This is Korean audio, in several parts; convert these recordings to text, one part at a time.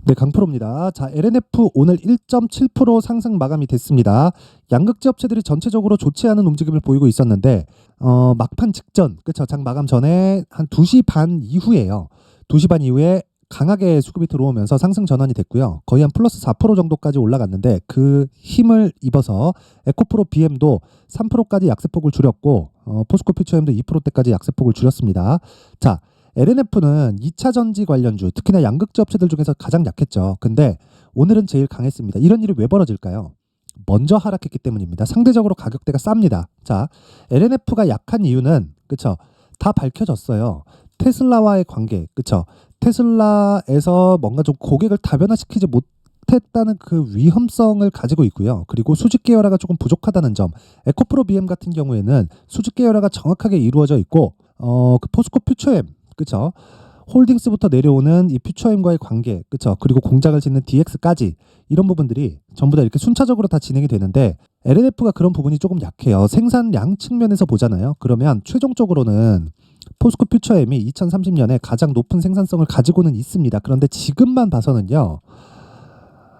네, 강프로입니다. 자, LNF 오늘 1.7% 상승 마감이 됐습니다. 양극재 업체들이 전체적으로 좋지 않은 움직임을 보이고 있었는데 막판 직전, 그쵸? 장 마감 전에 한 2시 반 이후에요. 2시 반 이후에 강하게 수급이 들어오면서 상승 전환이 됐고요. 거의 한 플러스 4% 정도까지 올라갔는데 그 힘을 입어서 에코프로 BM도 3%까지 약세폭을 줄였고 포스코 퓨처엠도 2%대까지 약세폭을 줄였습니다. 자, LNF는 2차 전지 관련주, 특히나 양극재 업체들 중에서 가장 약했죠. 근데 오늘은 제일 강했습니다. 이런 일이 왜 벌어질까요? 먼저 하락했기 때문입니다. 상대적으로 가격대가 쌉니다. 자, LNF가 약한 이유는 그쵸? 다 밝혀졌어요. 테슬라와의 관계, 그쵸? 테슬라에서 뭔가 좀 고객을 다변화시키지 못했다는 그 위험성을 가지고 있고요. 그리고 수직 계열화가 조금 부족하다는 점. 에코프로 BM 같은 경우에는 수직 계열화가 정확하게 이루어져 있고 그 포스코 퓨처엠, 그쵸? 홀딩스부터 내려오는 이 퓨처엠과의 관계, 그쵸? 그리고 공장을 짓는 DX까지 이런 부분들이 전부 다 이렇게 순차적으로 다 진행이 되는데 LNF가 그런 부분이 조금 약해요. 생산량 측면에서 보잖아요. 그러면 최종적으로는 포스코 퓨처엠이 2030년에 가장 높은 생산성을 가지고는 있습니다. 그런데 지금만 봐서는요,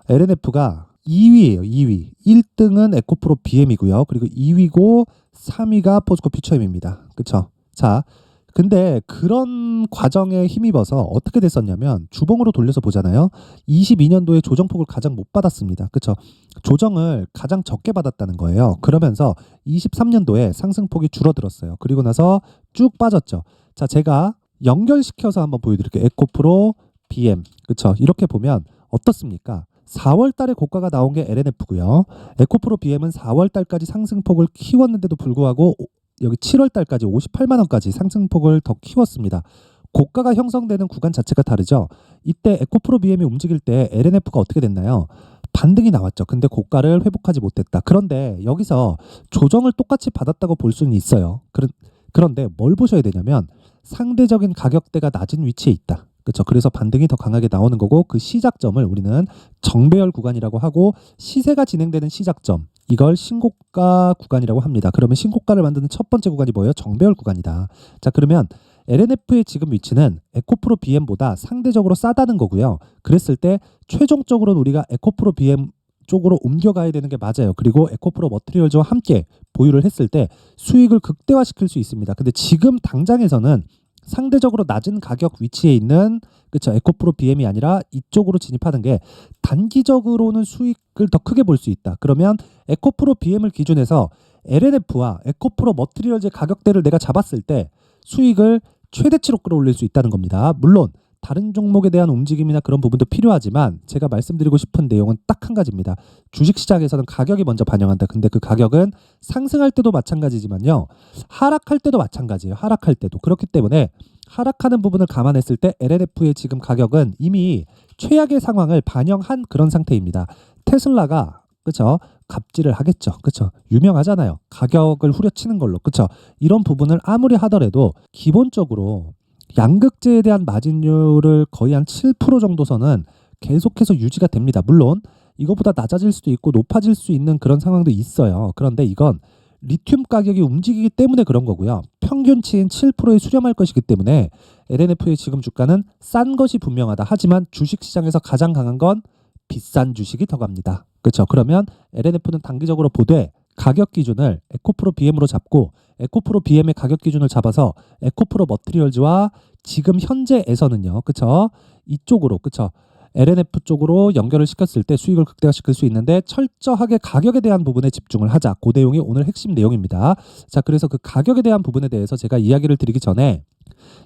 LNF가 2위예요. 2위. 1등은 에코프로 BM이고요. 그리고 2위고 3위가 포스코 퓨처엠입니다. 그쵸? 자, 근데 그런 과정에 힘입어서 어떻게 됐었냐면 주봉으로 돌려서 보잖아요. 22년도에 조정폭을 가장 못 받았습니다. 그쵸? 조정을 가장 적게 받았다는 거예요. 그러면서 23년도에 상승폭이 줄어들었어요. 그리고 나서 쭉 빠졌죠. 자, 제가 연결시켜서 한번 보여드릴게요. 에코프로 BM. 그쵸? 이렇게 보면 어떻습니까? 4월 달에 고가가 나온 게 LNF고요. 에코프로 BM은 4월 달까지 상승폭을 키웠는데도 불구하고 여기 7월 달까지 58만 원까지 상승폭을 더 키웠습니다. 고가가 형성되는 구간 자체가 다르죠. 이때 에코프로 BM이 움직일 때 LNF가 어떻게 됐나요? 반등이 나왔죠. 근데 고가를 회복하지 못했다. 그런데 여기서 조정을 똑같이 받았다고 볼 수는 있어요. 그런데 뭘 보셔야 되냐면 상대적인 가격대가 낮은 위치에 있다. 그렇죠. 그래서 반등이 더 강하게 나오는 거고 그 시작점을 우리는 정배열 구간이라고 하고 시세가 진행되는 시작점 이걸 신고가 구간이라고 합니다. 그러면 신고가를 만드는 첫 번째 구간이 뭐예요? 정배열 구간이다. 자, 그러면 LNF의 지금 위치는 에코프로 BM보다 상대적으로 싸다는 거고요. 그랬을 때 최종적으로는 우리가 에코프로 BM 쪽으로 옮겨가야 되는 게 맞아요. 그리고 에코프로 머티리얼즈와 함께 보유를 했을 때 수익을 극대화시킬 수 있습니다. 근데 지금 당장에서는 상대적으로 낮은 가격 위치에 있는 그쵸 에코프로 BM이 아니라 이쪽으로 진입하는 게 단기적으로는 수익을 더 크게 볼 수 있다. 그러면 에코프로 BM을 기준해서 LNF와 에코프로 머티리얼즈의 가격대를 내가 잡았을 때 수익을 최대치로 끌어올릴 수 있다는 겁니다. 물론 다른 종목에 대한 움직임이나 그런 부분도 필요하지만 제가 말씀드리고 싶은 내용은 딱 한 가지입니다. 주식시장에서는 가격이 먼저 반영한다. 근데 그 가격은 상승할 때도 마찬가지지만요. 하락할 때도 마찬가지예요. 하락할 때도. 그렇기 때문에 하락하는 부분을 감안했을 때 LNF의 지금 가격은 이미 최악의 상황을 반영한 그런 상태입니다. 테슬라가 그렇죠? 갑질을 하겠죠. 그렇죠? 유명하잖아요. 가격을 후려치는 걸로. 그렇죠? 이런 부분을 아무리 하더라도 기본적으로 양극재에 대한 마진율을 거의 한 7% 정도 선은 계속해서 유지가 됩니다. 물론 이거보다 낮아질 수도 있고 높아질 수 있는 그런 상황도 있어요. 그런데 이건 리튬 가격이 움직이기 때문에 그런 거고요. 평균치인 7%에 수렴할 것이기 때문에 LNF의 지금 주가는 싼 것이 분명하다. 하지만 주식시장에서 가장 강한 건 비싼 주식이 더 갑니다. 그렇죠? 그러면 LNF는 단기적으로 보되 가격 기준을 에코프로 BM으로 잡고 에코프로 BM의 가격 기준을 잡아서 에코프로 머티리얼즈와 지금 현재에서는요. 그렇죠? 이쪽으로 그렇죠? LNF 쪽으로 연결을 시켰을 때 수익을 극대화시킬 수 있는데 철저하게 가격에 대한 부분에 집중을 하자. 그 내용이 오늘 핵심 내용입니다. 자, 그래서 그 가격에 대한 부분에 대해서 제가 이야기를 드리기 전에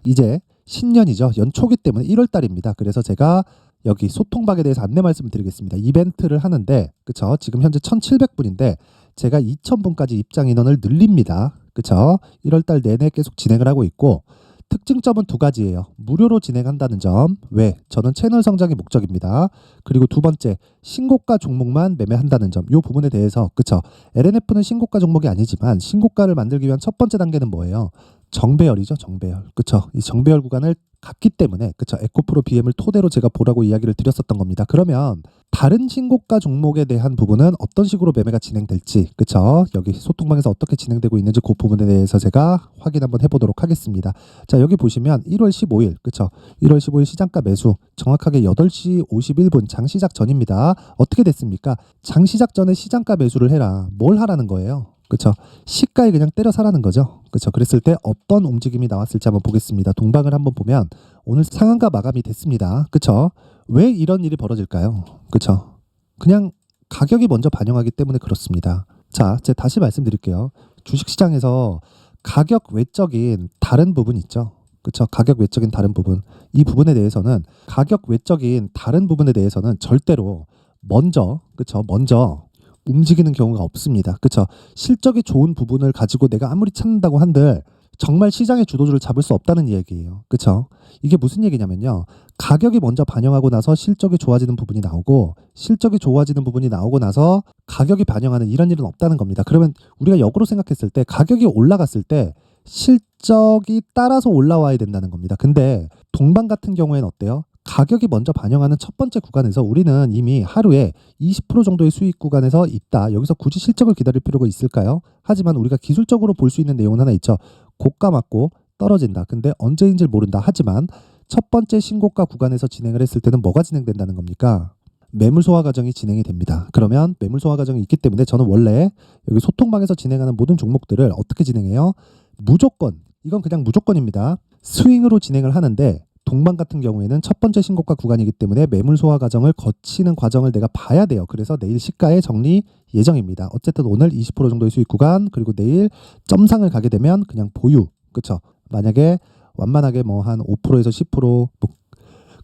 이제 신년이죠. 연초기 때문에 1월 달입니다. 그래서 제가 여기 소통박에 대해서 안내 말씀을 드리겠습니다. 이벤트를 하는데 그쵸? 지금 현재 1,700분인데 제가 2,000분까지 입장 인원을 늘립니다. 그쵸? 1월 달 내내 계속 진행을 하고 있고 특징점은 두 가지예요. 무료로 진행한다는 점. 왜? 저는 채널 성장이 목적입니다. 그리고 두 번째, 신고가 종목만 매매한다는 점. 이 부분에 대해서 그쵸? LNF는 신고가 종목이 아니지만 신고가를 만들기 위한 첫 번째 단계는 뭐예요? 정배열이죠. 정배열. 그쵸? 이 정배열 구간을 갔기 때문에 그쵸? 에코프로 BM을 토대로 제가 보라고 이야기를 드렸었던 겁니다. 그러면 다른 신고가 종목에 대한 부분은 어떤 식으로 매매가 진행될지, 그쵸? 여기 소통방에서 어떻게 진행되고 있는지 그 부분에 대해서 제가 확인 한번 해보도록 하겠습니다. 자, 여기 보시면 1월 15일, 그쵸? 1월 15일 시장가 매수, 정확하게 8시 51분 장시작 전입니다. 어떻게 됐습니까? 장시작 전에 시장가 매수를 해라. 뭘 하라는 거예요? 그쵸? 시가에 그냥 때려 사라는 거죠. 그쵸? 그랬을 때 어떤 움직임이 나왔을지 한번 보겠습니다. 동방을 한번 보면 오늘 상한가 마감이 됐습니다. 그쵸? 왜 이런 일이 벌어질까요? 그쵸? 그냥 가격이 먼저 반영하기 때문에 그렇습니다. 자, 제가 다시 말씀드릴게요. 주식시장에서 가격 외적인 다른 부분 있죠? 그쵸? 가격 외적인 다른 부분. 이 부분에 대해서는 가격 외적인 다른 부분에 대해서는 절대로 먼저, 그쵸? 먼저 움직이는 경우가 없습니다. 그쵸? 실적이 좋은 부분을 가지고 내가 아무리 찾는다고 한들 정말 시장의 주도주를 잡을 수 없다는 얘기예요. 그쵸? 이게 무슨 얘기냐면요. 가격이 먼저 반영하고 나서 실적이 좋아지는 부분이 나오고 실적이 좋아지는 부분이 나오고 나서 가격이 반영하는 이런 일은 없다는 겁니다. 그러면 우리가 역으로 생각했을 때 가격이 올라갔을 때 실적이 따라서 올라와야 된다는 겁니다. 근데 동방 같은 경우에는 어때요? 가격이 먼저 반영하는 첫 번째 구간에서 우리는 이미 하루에 20% 정도의 수익 구간에서 있다. 여기서 굳이 실적을 기다릴 필요가 있을까요? 하지만 우리가 기술적으로 볼 수 있는 내용은 하나 있죠. 고가 맞고 떨어진다. 근데 언제인지 모른다. 하지만 첫 번째 신고가 구간에서 진행을 했을 때는 뭐가 진행된다는 겁니까? 매물 소화 과정이 진행이 됩니다. 그러면 매물 소화 과정이 있기 때문에 저는 원래 여기 소통방에서 진행하는 모든 종목들을 어떻게 진행해요? 무조건, 이건 그냥 무조건입니다. 스윙으로 진행을 하는데 동방 같은 경우에는 첫 번째 신고가 구간이기 때문에 매물 소화 과정을 거치는 과정을 내가 봐야 돼요. 그래서 내일 시가에 정리 예정입니다. 어쨌든 오늘 20% 정도의 수익 구간, 그리고 내일 점상을 가게 되면 그냥 보유. 그쵸? 만약에 완만하게 뭐 한 5%에서 10%, 뭐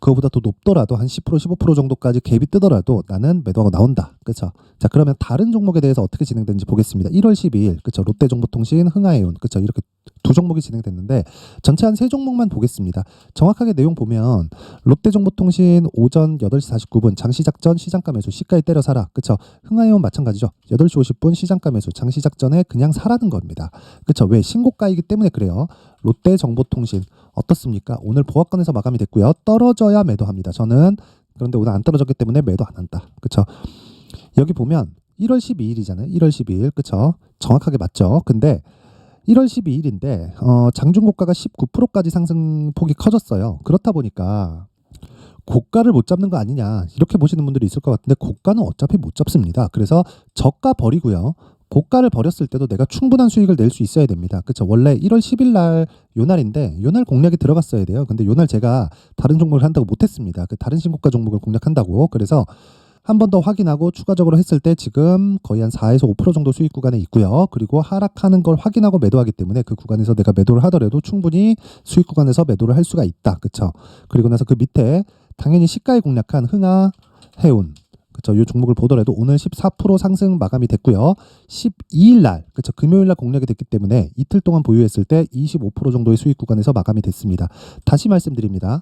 그거보다 더 높더라도 한 10%, 15% 정도까지 갭이 뜨더라도 나는 매도하고 나온다. 그쵸? 자, 그러면 다른 종목에 대해서 어떻게 진행되는지 보겠습니다. 1월 12일, 그쵸? 롯데정보통신, 흥하해운, 그쵸? 이렇게 두 종목이 진행됐는데 전체 한 세 종목만 보겠습니다. 정확하게 내용 보면 롯데정보통신 오전 8시 49분 장시작 전 시장가 매수 시가에 때려 사라. 그쵸? 흥하해운 마찬가지죠. 8시 50분 시장가 매수 장시작 전에 그냥 사라는 겁니다. 그쵸? 왜? 신고가이기 때문에 그래요. 롯데정보통신 어떻습니까? 오늘 보합권에서 마감이 됐고요. 떨어져야 매도합니다. 저는 그런데 오늘 안 떨어졌기 때문에 매도 안 한다. 그쵸? 여기 보면 1월 12일이잖아요. 1월 12일. 그쵸? 정확하게 맞죠? 근데 1월 12일인데 장중고가가 19%까지 상승폭이 커졌어요. 그렇다 보니까 고가를 못 잡는 거 아니냐 이렇게 보시는 분들이 있을 것 같은데 고가는 어차피 못 잡습니다. 그래서 저가 버리고요. 고가를 버렸을 때도 내가 충분한 수익을 낼 수 있어야 됩니다. 그렇죠? 원래 1월 10일 날 요날인데 요날 공략이 들어갔어야 돼요. 근데 요날 제가 다른 종목을 한다고 못했습니다. 그 다른 신고가 종목을 공략한다고. 그래서 한 번 더 확인하고 추가적으로 했을 때 지금 거의 한 4에서 5% 정도 수익 구간에 있고요. 그리고 하락하는 걸 확인하고 매도하기 때문에 그 구간에서 내가 매도를 하더라도 충분히 수익 구간에서 매도를 할 수가 있다. 그렇죠? 그리고 나서 그 밑에 당연히 시가에 공략한 흥하, 해운, 그렇죠? 이 종목을 보더라도 오늘 14% 상승 마감이 됐고요. 12일 날, 그렇죠? 금요일 날 공략이 됐기 때문에 이틀 동안 보유했을 때 25% 정도의 수익 구간에서 마감이 됐습니다. 다시 말씀드립니다.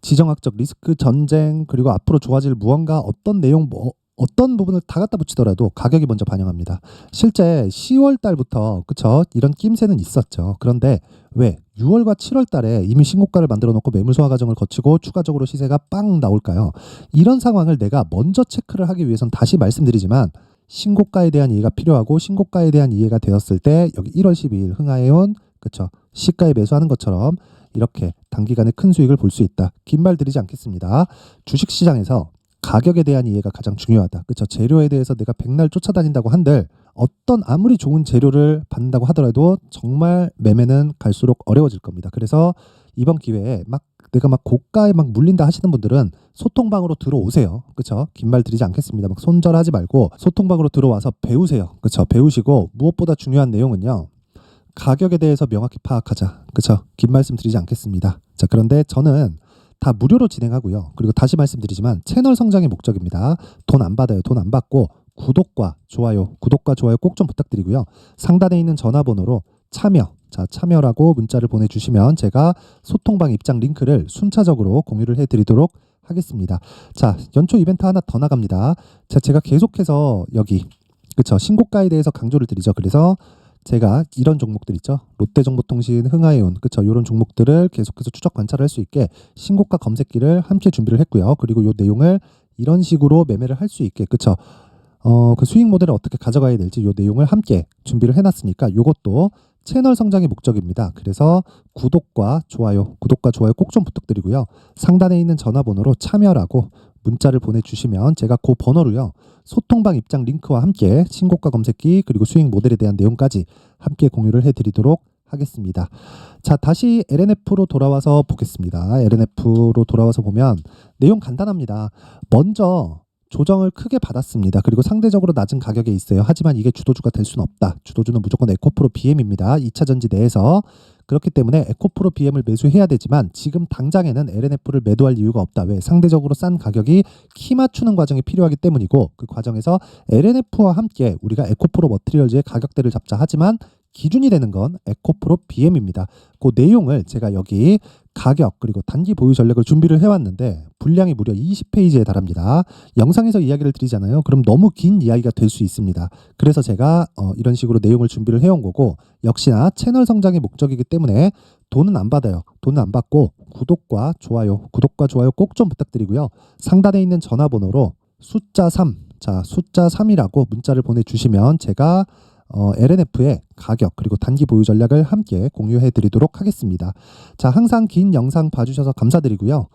지정학적 리스크 전쟁 그리고 앞으로 좋아질 무언가 어떤 내용 어떤 부분을 다 갖다 붙이더라도 가격이 먼저 반영합니다. 실제 10월 달부터 그쵸 이런 낌새는 있었죠. 그런데 왜 6월과 7월 달에 이미 신고가를 만들어 놓고 매물 소화 과정을 거치고 추가적으로 시세가 빵 나올까요? 이런 상황을 내가 먼저 체크를 하기 위해선 다시 말씀드리지만 신고가에 대한 이해가 필요하고 신고가에 대한 이해가 되었을 때 여기 1월 12일 흥하해온 그쵸 시가에 매수하는 것처럼 이렇게 단기간에 큰 수익을 볼 수 있다. 긴 말 드리지 않겠습니다. 주식시장에서 가격에 대한 이해가 가장 중요하다. 그렇죠? 재료에 대해서 내가 백날 쫓아다닌다고 한들 어떤 아무리 좋은 재료를 받는다고 하더라도 정말 매매는 갈수록 어려워질 겁니다. 그래서 이번 기회에 내가 고가에 물린다 하시는 분들은 소통방으로 들어오세요. 그렇죠? 긴 말 드리지 않겠습니다. 손절하지 말고 소통방으로 들어와서 배우세요. 그렇죠? 배우시고 무엇보다 중요한 내용은요. 가격에 대해서 명확히 파악하자. 그렇죠? 긴 말씀 드리지 않겠습니다. 자, 그런데 저는 다 무료로 진행하고요. 그리고 다시 말씀드리지만 채널 성장이 목적입니다. 돈 안 받아요. 돈 안 받고 구독과 좋아요 꼭 좀 부탁드리고요. 상단에 있는 전화번호로 참여라고 문자를 보내주시면 제가 소통방 입장 링크를 순차적으로 공유를 해드리도록 하겠습니다. 자, 연초 이벤트 하나 더 나갑니다. 자, 제가 계속해서 여기 그쵸 신고가에 대해서 강조를 드리죠. 그래서 제가 이런 종목들 있죠. 롯데정보통신, 흥하해운, 그쵸? 이런 종목들을 계속해서 추적 관찰할 수 있게 신고가 검색기를 함께 준비를 했고요. 그리고 이 내용을 이런 식으로 매매를 할 수 있게, 그쵸? 그 수익 모델을 어떻게 가져가야 될지 요 내용을 함께 준비를 해놨으니까 요것도 채널 성장의 목적입니다. 그래서 구독과 좋아요 꼭 좀 부탁드리고요. 상단에 있는 전화번호로 참여라고 문자를 보내주시면 제가 그 번호로요, 소통방 입장 링크와 함께 신고가 검색기 그리고 수익 모델에 대한 내용까지 함께 공유를 해드리도록 하겠습니다. 자, 다시 LNF로 돌아와서 보겠습니다. LNF로 돌아와서 보면 내용 간단합니다. 먼저 조정을 크게 받았습니다. 그리고 상대적으로 낮은 가격에 있어요. 하지만 이게 주도주가 될 수는 없다. 주도주는 무조건 에코프로 BM입니다. 2차 전지 내에서. 그렇기 때문에 에코프로 BM을 매수해야 되지만 지금 당장에는 LNF를 매도할 이유가 없다. 왜? 상대적으로 싼 가격이 키 맞추는 과정이 필요하기 때문이고, 그 과정에서 LNF와 함께 우리가 에코프로 머티리얼즈의 가격대를 잡자. 하지만 기준이 되는 건 에코프로 BM입니다. 그 내용을 제가 여기 가격 그리고 단기 보유 전략을 준비를 해왔는데 분량이 무려 20페이지에 달합니다. 영상에서 이야기를 드리잖아요. 그럼 너무 긴 이야기가 될 수 있습니다. 그래서 제가 이런 식으로 내용을 준비를 해온 거고, 역시나 채널 성장의 목적이기 때문에 돈은 안 받아요. 돈은 안 받고 구독과 좋아요 꼭 좀 부탁드리고요. 상단에 있는 전화번호로 숫자 3, 자 숫자 3이라고 문자를 보내주시면 제가 LNF의 가격 그리고 단기 보유 전략을 함께 공유해 드리도록 하겠습니다. 자, 항상 긴 영상 봐주셔서 감사드리고요.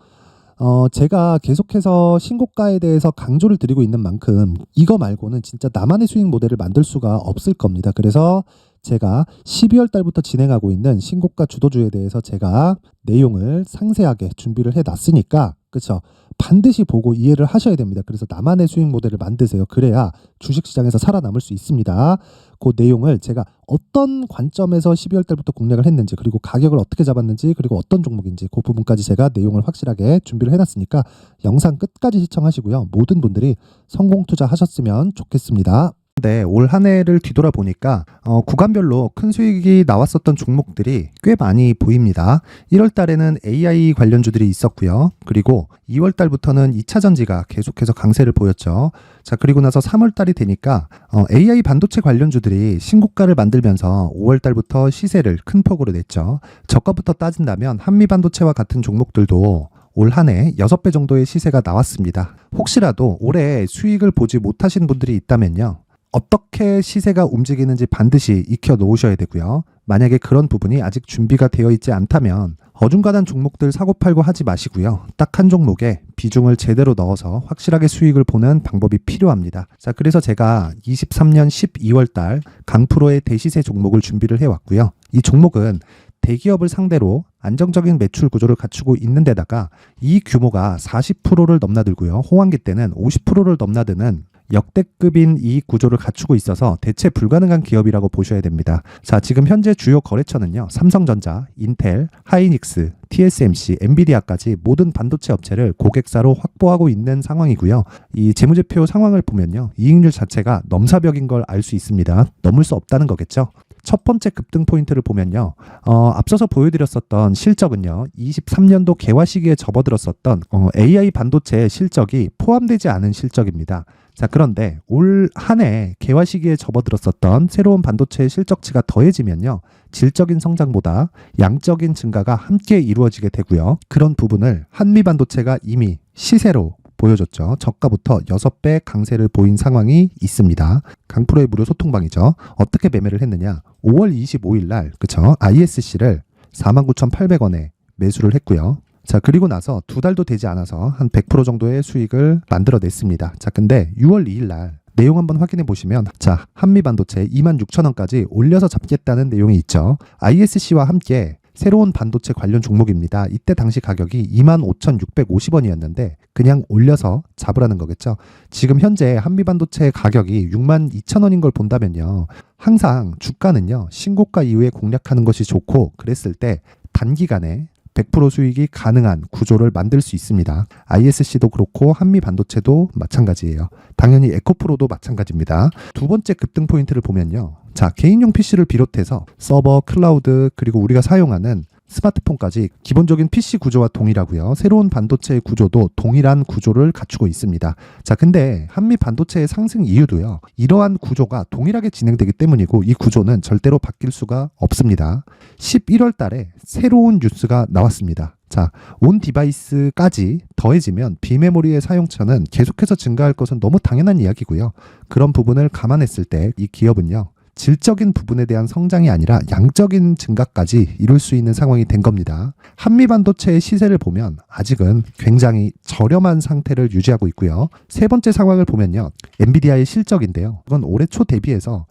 제가 계속해서 신고가에 대해서 강조를 드리고 있는 만큼 이거 말고는 진짜 나만의 수익 모델을 만들 수가 없을 겁니다. 그래서 제가 12월 달부터 진행하고 있는 신고가 주도주에 대해서 제가 내용을 상세하게 준비를 해놨으니까, 그쵸? 반드시 보고 이해를 하셔야 됩니다. 그래서 나만의 수익 모델을 만드세요. 그래야 주식시장에서 살아남을 수 있습니다. 그 내용을 제가 어떤 관점에서 12월 달부터 공략을 했는지, 그리고 가격을 어떻게 잡았는지, 그리고 어떤 종목인지 그 부분까지 제가 내용을 확실하게 준비를 해놨으니까 영상 끝까지 시청하시고요. 모든 분들이 성공 투자하셨으면 좋겠습니다. 네, 올 한 해를 뒤돌아보니까 구간별로 큰 수익이 나왔었던 종목들이 꽤 많이 보입니다. 1월 달에는 AI 관련주들이 있었고요. 그리고 2월 달부터는 2차 전지가 계속해서 강세를 보였죠. 자, 그리고 나서 3월 달이 되니까 AI 반도체 관련주들이 신고가를 만들면서 5월 달부터 시세를 큰 폭으로 냈죠. 저가부터 따진다면 한미반도체와 같은 종목들도 올 한 해 6배 정도의 시세가 나왔습니다. 혹시라도 올해 수익을 보지 못하신 분들이 있다면요, 어떻게 시세가 움직이는지 반드시 익혀 놓으셔야 되고요. 만약에 그런 부분이 아직 준비가 되어 있지 않다면 어중간한 종목들 사고팔고 하지 마시고요. 딱 한 종목에 비중을 제대로 넣어서 확실하게 수익을 보는 방법이 필요합니다. 자, 그래서 제가 23년 12월 달 강프로의 대시세 종목을 준비를 해왔고요. 이 종목은 대기업을 상대로 안정적인 매출 구조를 갖추고 있는 데다가 이 규모가 40%를 넘나들고요. 호황기 때는 50%를 넘나드는 역대급인 이익 구조를 갖추고 있어서 대체 불가능한 기업이라고 보셔야 됩니다. 자, 지금 현재 주요 거래처는요, 삼성전자, 인텔, 하이닉스, TSMC, 엔비디아까지 모든 반도체 업체를 고객사로 확보하고 있는 상황이고요. 이 재무제표 상황을 보면요, 이익률 자체가 넘사벽인 걸 알 수 있습니다. 넘을 수 없다는 거겠죠. 첫 번째 급등 포인트를 보면요, 앞서서 보여드렸었던 실적은요, 23년도 개화 시기에 접어들었었던 AI 반도체 실적이 포함되지 않은 실적입니다. 자, 그런데 올 한 해 개화 시기에 접어들었었던 새로운 반도체의 실적치가 더해지면요, 질적인 성장보다 양적인 증가가 함께 이루어지게 되고요. 그런 부분을 한미반도체가 이미 시세로 보여줬죠. 저가부터 6배 강세를 보인 상황이 있습니다. 강프로의 무료 소통방이죠. 어떻게 매매를 했느냐? 5월 25일 날, 그쵸? ISC를 49,800원에 매수를 했고요. 자, 그리고 나서 2달도 되지 않아서 한 100% 정도의 수익을 만들어냈습니다. 자, 근데 6월 2일 날 내용 한번 확인해 보시면, 자, 한미반도체 26,000원까지 올려서 잡겠다는 내용이 있죠. ISC와 함께 새로운 반도체 관련 종목입니다. 이때 당시 가격이 25,650원이었는데 그냥 올려서 잡으라는 거겠죠. 지금 현재 한미반도체 가격이 62,000원인 걸 본다면요, 항상 주가는요, 신고가 이후에 공략하는 것이 좋고, 그랬을 때 단기간에 100% 수익이 가능한 구조를 만들 수 있습니다. ISC도 그렇고 한미반도체도 마찬가지예요. 당연히 에코프로도 마찬가지입니다. 두 번째 급등 포인트를 보면요, 자, 개인용 PC를 비롯해서 서버, 클라우드, 그리고 우리가 사용하는 스마트폰까지 기본적인 PC 구조와 동일하고요. 새로운 반도체의 구조도 동일한 구조를 갖추고 있습니다. 자, 근데 한미 반도체의 상승 이유도요. 이러한 구조가 동일하게 진행되기 때문이고 이 구조는 절대로 바뀔 수가 없습니다. 11월 달에 새로운 뉴스가 나왔습니다. 자, 온 디바이스까지 더해지면 비메모리의 사용처는 계속해서 증가할 것은 너무 당연한 이야기고요. 그런 부분을 감안했을 때 이 기업은요. 질적인 부분에 대한 성장이 아니라 양적인 증가까지 이룰 수 있는 상황이 된 겁니다. 한미 반도체의 시세를 보면 아직은 굉장히 저렴한 상태를 유지하고 있고요. 세 번째 상황을 보면요. 엔비디아의 실적인데요. 이건 올해 초 대비해서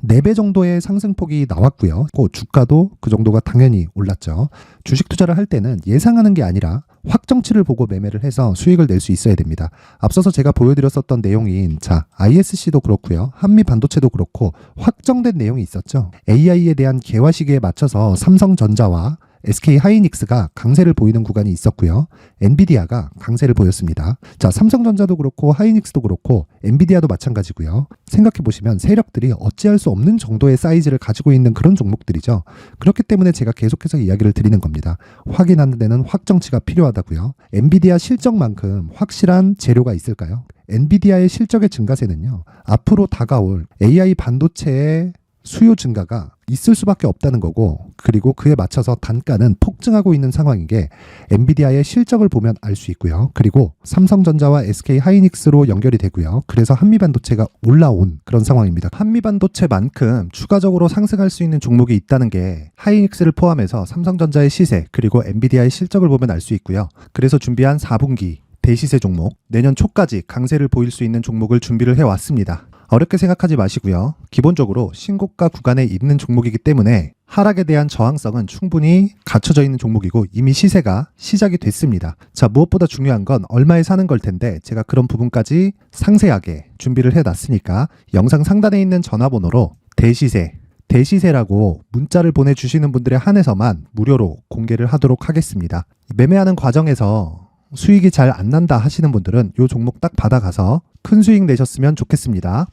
4배 정도의 상승폭이 나왔고요. 주가도 그 정도가 당연히 올랐죠. 주식 투자를 할 때는 예상하는 게 아니라 확정치를 보고 매매를 해서 수익을 낼 수 있어야 됩니다. 앞서서 제가 보여드렸었던 내용인 ISC도 그렇고요. 한미 반도체도 그렇고 확정된 내용이 있었죠. AI에 대한 개화 시기에 맞춰서 삼성전자와 SK 하이닉스가 강세를 보이는 구간이 있었고요. 엔비디아가 강세를 보였습니다. 자, 삼성전자도 그렇고 하이닉스도 그렇고 엔비디아도 마찬가지고요. 생각해보시면 세력들이 어찌할 수 없는 정도의 사이즈를 가지고 있는 그런 종목들이죠. 그렇기 때문에 제가 계속해서 이야기를 드리는 겁니다. 확인하는 데는 확정치가 필요하다고요. 엔비디아 실적만큼 확실한 재료가 있을까요? 엔비디아의 실적의 증가세는요. 앞으로 다가올 AI 반도체의 수요 증가가 있을 수밖에 없다는 거고, 그리고 그에 맞춰서 단가는 폭증하고 있는 상황인 게 엔비디아의 실적을 보면 알 수 있고요. 그리고 삼성전자와 SK 하이닉스로 연결이 되고요. 그래서 한미반도체가 올라온 그런 상황입니다. 한미반도체만큼 추가적으로 상승할 수 있는 종목이 있다는 게 하이닉스를 포함해서 삼성전자의 시세 그리고 엔비디아의 실적을 보면 알 수 있고요. 그래서 준비한 4분기 대시세 종목, 내년 초까지 강세를 보일 수 있는 종목을 준비를 해왔습니다. 어렵게 생각하지 마시고요. 기본적으로 신고가 구간에 있는 종목이기 때문에 하락에 대한 저항성은 충분히 갖춰져 있는 종목이고 이미 시세가 시작이 됐습니다. 자, 무엇보다 중요한 건 얼마에 사는 걸 텐데 제가 그런 부분까지 상세하게 준비를 해놨으니까 영상 상단에 있는 전화번호로 대시세라고 문자를 보내주시는 분들에 한해서만 무료로 공개를 하도록 하겠습니다. 매매하는 과정에서 수익이 잘 안 난다 하시는 분들은 이 종목 딱 받아가서 큰 수익 내셨으면 좋겠습니다.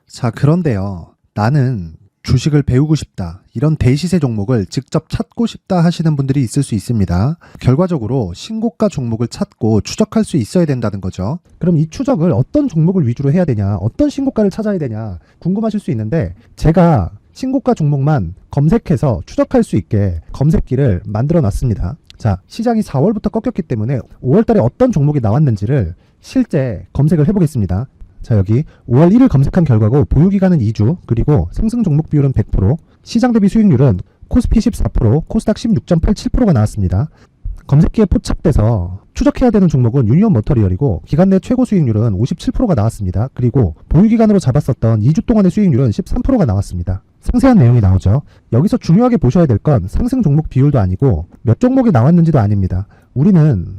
자, 그런데요. 나는 주식을 배우고 싶다. 이런 대시세 종목을 직접 찾고 싶다 하시는 분들이 있을 수 있습니다. 결과적으로 신고가 종목을 찾고 추적할 수 있어야 된다는 거죠. 그럼 이 추적을 어떤 종목을 위주로 해야 되냐, 어떤 신고가를 찾아야 되냐 궁금하실 수 있는데 제가 신고가 종목만 검색해서 추적할 수 있게 검색기를 만들어 놨습니다. 자, 시장이 4월부터 꺾였기 때문에 5월 달에 어떤 종목이 나왔는지를 실제 검색을 해보겠습니다. 자, 여기 5월 1일 검색한 결과고 보유기간은 2주, 그리고 상승 종목 비율은 100%, 시장 대비 수익률은 코스피 14%, 코스닥 16.87%가 나왔습니다. 검색기에 포착돼서 추적해야 되는 종목은 유니온 머터리얼이고 기간 내 최고 수익률은 57%가 나왔습니다. 그리고 보유기간으로 잡았었던 2주 동안의 수익률은 13%가 나왔습니다. 상세한 내용이 나오죠. 여기서 중요하게 보셔야 될 건 상승 종목 비율도 아니고 몇 종목이 나왔는지도 아닙니다. 우리는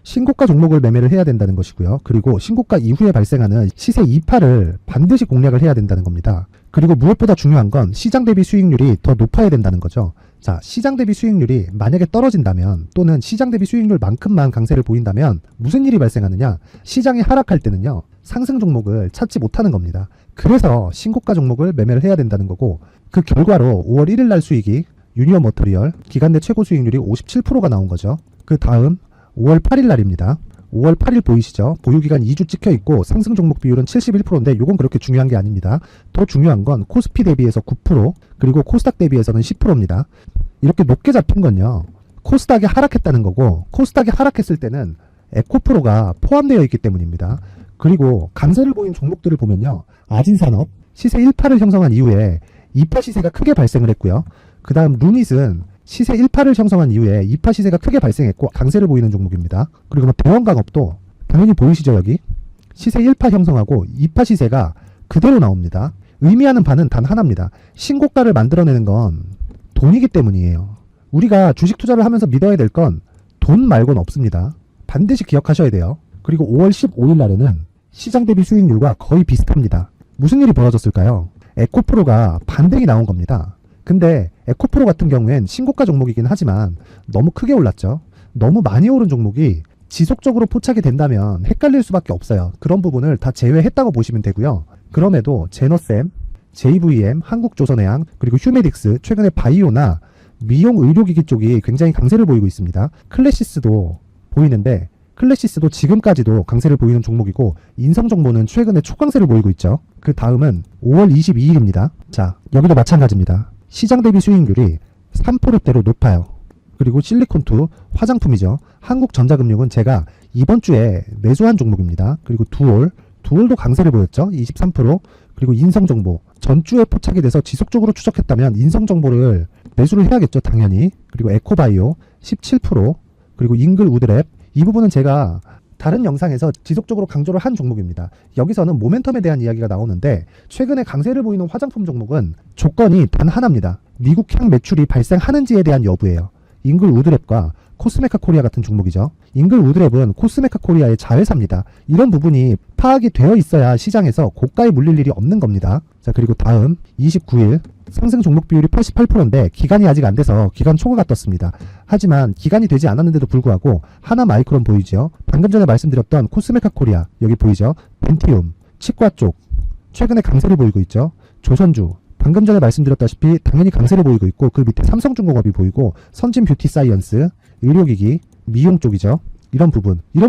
신고가 종목을 매매를 해야 된다는 것이고요. 그리고 신고가 이후에 발생하는 시세 이파를 반드시 공략을 해야 된다는 겁니다. 그리고 무엇보다 중요한 건 시장 대비 수익률이 더 높아야 된다는 거죠. 자, 시장 대비 수익률이 만약에 떨어진다면 또는 시장 대비 수익률만큼만 강세를 보인다면 무슨 일이 발생하느냐? 시장이 하락할 때는요. 상승 종목을 찾지 못하는 겁니다. 그래서 신고가 종목을 매매를 해야 된다는 거고 그 결과로 5월 1일 날 수익이 유니온 머터리얼 기간 내 최고 수익률이 57%가 나온 거죠. 그 다음 5월 8일 날입니다. 5월 8일 보이시죠? 보유기간 2주 찍혀 있고 상승 종목 비율은 71%인데 이건 그렇게 중요한 게 아닙니다. 더 중요한 건 코스피 대비해서 9% 그리고 코스닥 대비해서는 10%입니다. 이렇게 높게 잡힌 건요. 코스닥이 하락했다는 거고 코스닥이 하락했을 때는 에코프로가 포함되어 있기 때문입니다. 그리고 강세를 보인 종목들을 보면요. 아진산업 시세 1파를 형성한 이후에 2파 시세가 크게 발생을 했고요. 그 다음 루닛은 시세 1파를 형성한 이후에 2파 시세가 크게 발생했고 강세를 보이는 종목입니다. 그리고 대원강업도 당연히 보이시죠 여기? 시세 1파 형성하고 2파 시세가 그대로 나옵니다. 의미하는 바는 단 하나입니다. 신고가를 만들어내는 건 돈이기 때문이에요. 우리가 주식 투자를 하면서 믿어야 될 건 돈 말고는 없습니다. 반드시 기억하셔야 돼요. 그리고 5월 15일 날에는 시장 대비 수익률과 거의 비슷합니다. 무슨 일이 벌어졌을까요? 에코프로가 반등이 나온 겁니다. 근데 에코프로 같은 경우엔 신고가 종목이긴 하지만 너무 크게 올랐죠. 너무 많이 오른 종목이 지속적으로 포착이 된다면 헷갈릴 수밖에 없어요. 그런 부분을 다 제외했다고 보시면 되고요. 그럼에도 제너셈, JVM, 한국조선해양, 그리고 휴메딕스, 최근에 바이오나 미용 의료기기 쪽이 굉장히 강세를 보이고 있습니다. 클래시스도 보이는데 클래시스도 지금까지도 강세를 보이는 종목이고 인성정보는 최근에 초강세를 보이고 있죠. 그 다음은 5월 22일입니다. 자, 여기도 마찬가지입니다. 시장 대비 수익률이 3%대로 높아요. 그리고 실리콘2 화장품이죠. 한국전자금융은 제가 이번 주에 매수한 종목입니다. 그리고 두올도 강세를 보였죠. 23%. 그리고 인성정보 전주에 포착이 돼서 지속적으로 추적했다면 인성정보를 매수를 해야겠죠. 당연히. 그리고 에코바이오 17%. 그리고 잉글 우드랩 이 부분은 제가 다른 영상에서 지속적으로 강조를 한 종목입니다. 여기서는 모멘텀에 대한 이야기가 나오는데 최근에 강세를 보이는 화장품 종목은 조건이 단 하나입니다. 미국향 매출이 발생하는지에 대한 여부예요. 잉글 우드랩과 코스메카 코리아 같은 종목이죠. 잉글 우드랩은 코스메카 코리아의 자회사입니다. 이런 부분이 파악이 되어 있어야 시장에서 고가에 물릴 일이 없는 겁니다. 자, 그리고 다음 29일 상승 종목 비율이 88%인데 기간이 아직 안 돼서 기간 초과가 떴습니다. 하지만 기간이 되지 않았는데도 불구하고 하나 마이크론 보이죠. 방금 전에 말씀드렸던 코스메카 코리아 여기 보이죠. 벤티움 치과 쪽 최근에 강세를 보이고 있죠. 조선주 방금 전에 말씀드렸다시피 당연히 강세를 보이고 있고 그 밑에 삼성중공업이 보이고 선진 뷰티 사이언스 의료기기 미용 쪽이죠. 이런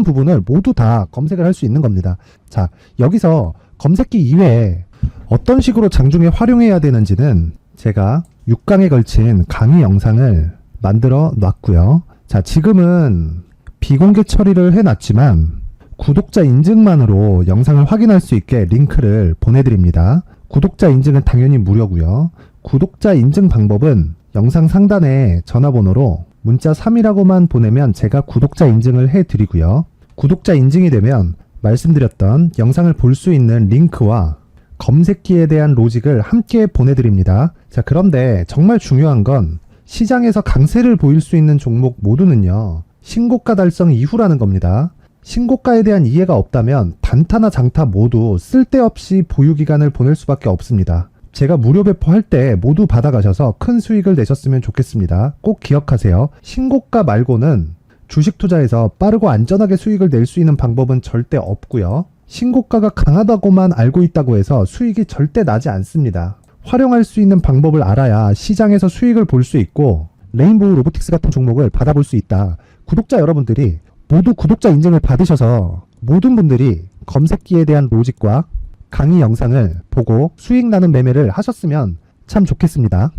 부분을 모두 다 검색을 할 수 있는 겁니다. 자, 여기서 검색기 이외에 어떤 식으로 장중에 활용해야 되는지는 제가 6강에 걸친 강의 영상을 만들어 놨고요. 자, 지금은 비공개 처리를 해놨지만 구독자 인증만으로 영상을 확인할 수 있게 링크를 보내드립니다. 구독자 인증은 당연히 무료고요. 구독자 인증 방법은 영상 상단에 전화번호로 문자 3이라고만 보내면 제가 구독자 인증을 해드리고요. 구독자 인증이 되면 말씀드렸던 영상을 볼 수 있는 링크와 검색기에 대한 로직을 함께 보내드립니다. 자, 그런데 정말 중요한 건 시장에서 강세를 보일 수 있는 종목 모두는요. 신고가 달성 이후라는 겁니다. 신고가에 대한 이해가 없다면 단타나 장타 모두 쓸데없이 보유기간을 보낼 수밖에 없습니다. 제가 무료 배포할 때 모두 받아가셔서 큰 수익을 내셨으면 좋겠습니다. 꼭 기억하세요. 신고가 말고는 주식 투자에서 빠르고 안전하게 수익을 낼 수 있는 방법은 절대 없고요. 신고가가 강하다고만 알고 있다고 해서 수익이 절대 나지 않습니다. 활용할 수 있는 방법을 알아야 시장에서 수익을 볼 수 있고 레인보우 로보틱스 같은 종목을 받아볼 수 있다. 구독자 여러분들이 모두 구독자 인증을 받으셔서 모든 분들이 검색기에 대한 로직과 강의 영상을 보고 수익 나는 매매를 하셨으면 참 좋겠습니다.